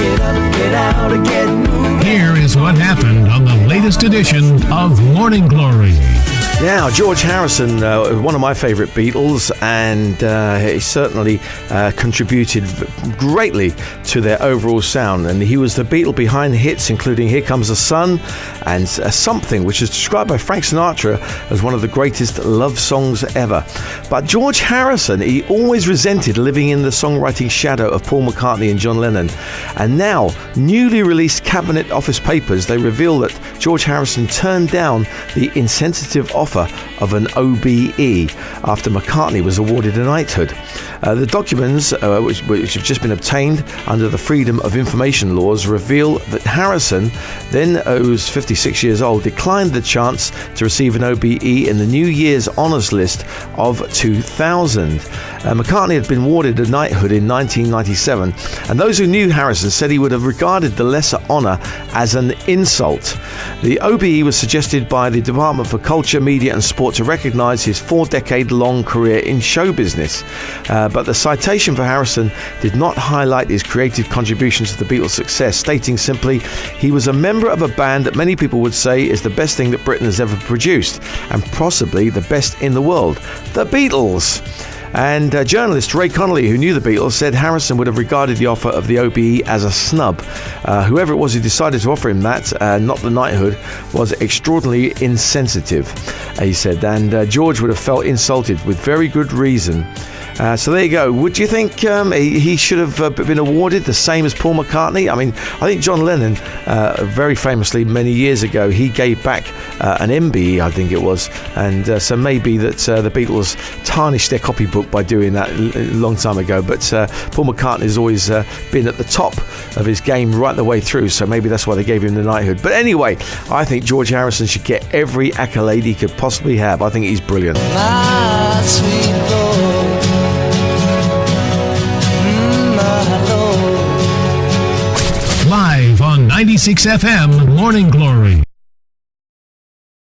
Get up, get out, and get moving. Here is what happened on the latest edition of Morning Glory. Now, George Harrison, one of my favourite Beatles, and he certainly contributed greatly to their overall sound. And he was the Beatle behind hits including Here Comes the Sun and Something, which is described by Frank Sinatra as one of the greatest love songs ever. But George Harrison, he always resented living in the songwriting shadow of Paul McCartney and John Lennon. And now, newly released Cabinet Office papers, they reveal that George Harrison turned down the insensitive offer of an OBE after McCartney was awarded a knighthood. The documents, which have just been obtained under the Freedom of Information laws, reveal that Harrison, then who's 56 years old, declined the chance to receive an OBE in the New Year's Honours List of 2000. McCartney had been awarded a knighthood in 1997, and those who knew Harrison said he would have regarded the lesser honour as an insult. The OBE was suggested by the Department for Culture, Media and Sport to recognise his 4-decade-long career in show business. But the citation for Harrison did not highlight his creative contributions to the Beatles' success, stating simply, he was a member of a band that many people would say is the best thing that Britain has ever produced, and possibly the best in the world, the Beatles. And journalist Ray Connolly, who knew the Beatles, said Harrison would have regarded the offer of the OBE as a snub. Whoever it was who decided to offer him that, not the knighthood, was extraordinarily insensitive, he said, and George would have felt insulted with very good reason. So there you go. Would you think he should have been awarded the same as Paul McCartney? I mean, I think John Lennon, very famously many years ago, he gave back an MBE, I think it was, and so maybe that the Beatles tarnished their copybook by doing that a long time ago. But Paul McCartney has always been at the top of his game right the way through, so maybe that's why they gave him the knighthood. But anyway, I think George Harrison should get every accolade he could possibly have. I think he's brilliant. My sweet Lord. Live on 96 FM Morning Glory.